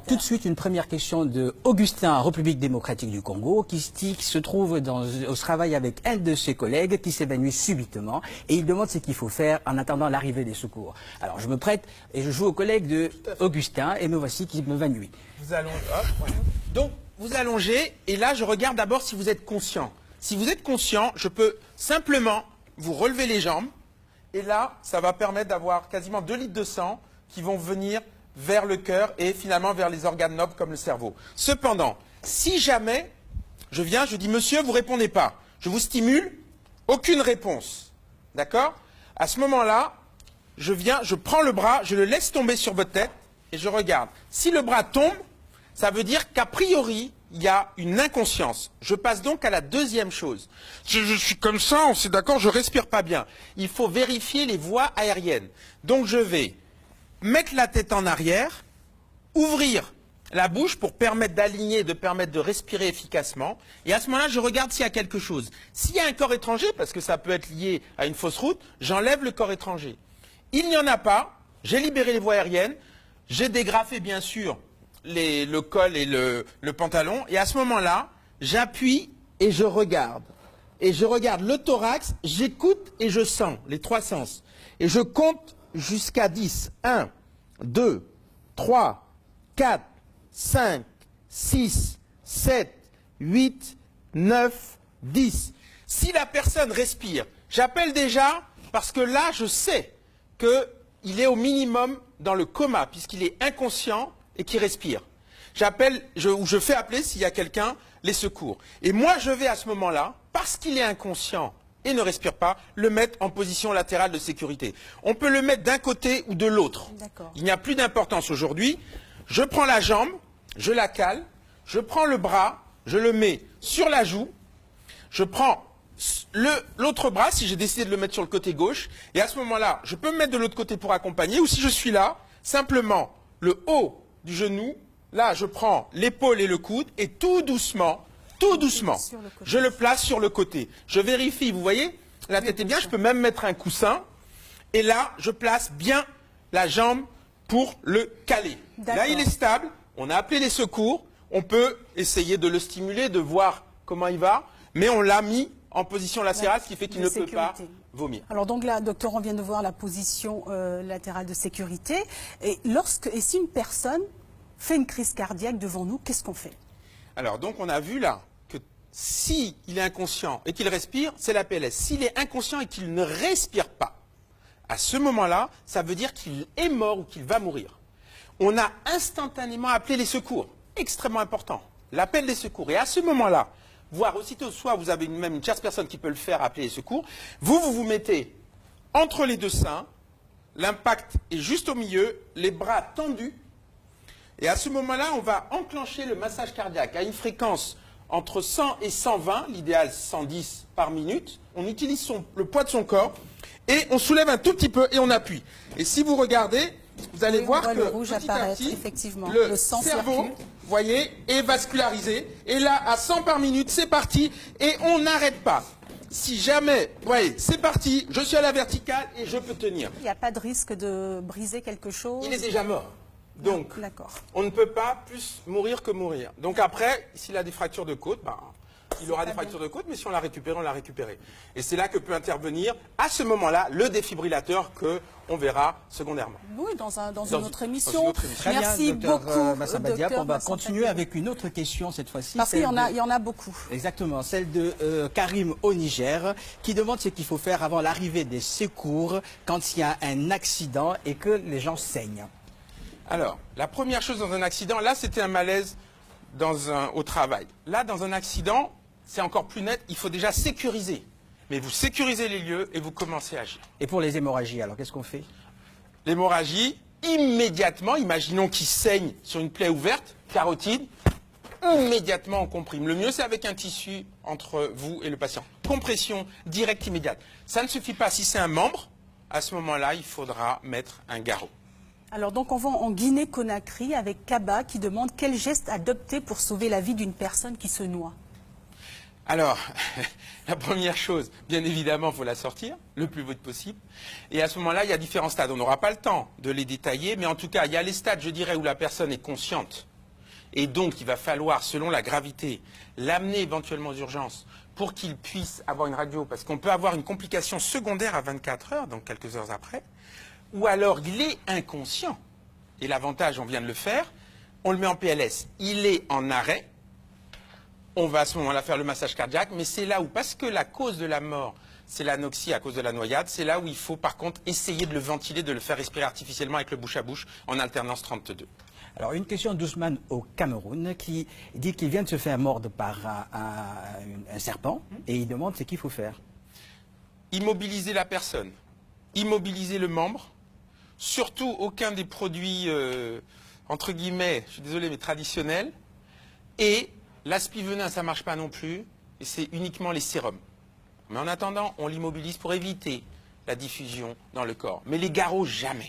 Tout de suite, une première question de Augustin, République démocratique du Congo, qui se trouve au travail avec un de ses collègues qui s'évanouit subitement et il demande ce qu'il faut faire en attendant l'arrivée des secours. Alors, je me prête et je joue au collègue de Augustin et me voici qui m'évanouit. Vous allongez, hop, voilà. Donc, vous allongez et là, je regarde d'abord si vous êtes conscient. Si vous êtes conscient, je peux simplement vous relever les jambes et là, ça va permettre d'avoir quasiment 2 litres de sang qui vont venir vers le cœur et finalement vers les organes nobles comme le cerveau. Cependant, si jamais je viens, je dis « Monsieur, vous ne répondez pas », je vous stimule, aucune réponse. D'accord? À ce moment-là, je viens, je prends le bras, je le laisse tomber sur votre tête et je regarde. Si le bras tombe, ça veut dire qu'a priori, il y a une inconscience. Je passe donc à la deuxième chose. Je suis comme ça, on s'est d'accord, je ne respire pas bien. Il faut vérifier les voies aériennes. Donc je vais mettre la tête en arrière, ouvrir la bouche pour permettre d'aligner, de permettre de respirer efficacement. Et à ce moment-là, je regarde s'il y a quelque chose. S'il y a un corps étranger, parce que ça peut être lié à une fausse route, j'enlève le corps étranger. Il n'y en a pas, j'ai libéré les voies aériennes, j'ai dégrafé bien sûr le col et le pantalon. Et à ce moment-là, j'appuie et je regarde. Et je regarde le thorax, j'écoute et je sens, les 3 sens. Et je compte jusqu'à 10. 1, 2, 3, 4, 5, 6, 7, 8, 9, 10. Si la personne respire, j'appelle déjà parce que là, je sais qu'il est au minimum dans le coma, puisqu'il est inconscient et qu'il respire. J'appelle, ou je fais appeler s'il y a quelqu'un, les secours. Et moi, je vais à ce moment-là, parce qu'il est inconscient et ne respire pas, le mettre en position latérale de sécurité. On peut le mettre d'un côté ou de l'autre. Il n'y a plus d'importance aujourd'hui. Je prends la jambe, je la cale, je prends le bras, je le mets sur la joue, je prends l'autre bras, si j'ai décidé de le mettre sur le côté gauche, et à ce moment-là, je peux me mettre de l'autre côté pour accompagner, ou si je suis là, simplement le haut du genou, là je prends l'épaule et le coude, et tout doucement, je le place sur le côté. Je vérifie, vous voyez, la tête est bien, je peux même mettre un coussin, et là, je place bien la jambe pour le caler. Là, il est stable, on a appelé les secours, on peut essayer de le stimuler, de voir comment il va, mais on l'a mis en position latérale, ce qui fait qu'il ne peut pas vomir. Alors donc là, docteur, on vient de voir la position latérale de sécurité. Et si une personne fait une crise cardiaque devant nous, qu'est-ce qu'on fait? Alors donc on a vu là que s'il est inconscient et qu'il respire, c'est la PLS. S'il est inconscient et qu'il ne respire pas, à ce moment-là, ça veut dire qu'il est mort ou qu'il va mourir. On a instantanément appelé les secours. Extrêmement important. L'appel des secours. Et à ce moment-là, voire aussitôt, soit vous avez même une tierce personne qui peut le faire, appeler les secours, vous mettez entre les deux seins, l'impact est juste au milieu, les bras tendus, et à ce moment-là, on va enclencher le massage cardiaque à une fréquence entre 100 et 120, l'idéal 110 par minute. On utilise le poids de son corps, et on soulève un tout petit peu, et on appuie. Et si vous regardez, vous allez voir que le rouge petit à petit, effectivement. le sang cerveau, circule. vous voyez, est vascularisé. Et là, à 100 par minute, c'est parti. Et on n'arrête pas. Si jamais, vous voyez, c'est parti, je suis à la verticale et je peux tenir. Il n'y a pas de risque de briser quelque chose? Il est déjà mort. Donc, on ne peut pas plus mourir que mourir. Donc après, s'il a des fractures de côte, il aura des fractures de côte, mais si on l'a récupéré, on l'a récupéré. Et c'est là que peut intervenir, à ce moment-là, le défibrillateur qu'on verra secondairement. Oui, dans une autre émission. Merci beaucoup, Massamba-Diack. On va continuer avec une autre question cette fois-ci. Parce qu'il y en a beaucoup. Exactement, celle de Karim au Niger, qui demande ce qu'il faut faire avant l'arrivée des secours quand il y a un accident et que les gens saignent. Alors, la première chose dans un accident, là c'était un malaise au travail. Là, dans un accident, c'est encore plus net, il faut déjà sécuriser. Mais vous sécurisez les lieux et vous commencez à agir. Et pour les hémorragies, alors qu'est-ce qu'on fait? L'hémorragie, immédiatement, imaginons qu'il saigne sur une plaie ouverte, carotide, immédiatement on comprime. Le mieux, c'est avec un tissu entre vous et le patient. Compression directe immédiate. Ça ne suffit pas. Si c'est un membre, à ce moment-là, il faudra mettre un garrot. Alors donc on va en Guinée-Conakry avec Kaba qui demande quel geste adopter pour sauver la vie d'une personne qui se noie. Alors, la première chose, bien évidemment, il faut la sortir le plus vite possible. Et à ce moment-là, il y a différents stades. On n'aura pas le temps de les détailler, mais en tout cas, il y a les stades, je dirais, où la personne est consciente. Et donc, il va falloir, selon la gravité, l'amener éventuellement aux urgences pour qu'il puisse avoir une radio. Parce qu'on peut avoir une complication secondaire à 24 heures, donc quelques heures après. Ou alors, il est inconscient. Et l'avantage, on vient de le faire, on le met en PLS. Il est en arrêt. On va à ce moment-là faire le massage cardiaque, mais c'est là où, parce que la cause de la mort, c'est l'anoxie à cause de la noyade, c'est là où il faut par contre essayer de le ventiler, de le faire respirer artificiellement avec le bouche à bouche en alternance 32. Alors, une question d'Ousmane au Cameroun qui dit qu'il vient de se faire mordre par un serpent et il demande ce qu'il faut faire. Immobiliser la personne, immobiliser le membre, surtout aucun des produits, entre guillemets, je suis désolé, mais traditionnels, et l'aspivenin, ça ne marche pas non plus, et c'est uniquement les sérums. Mais en attendant, on l'immobilise pour éviter la diffusion dans le corps. Mais les garrots, jamais.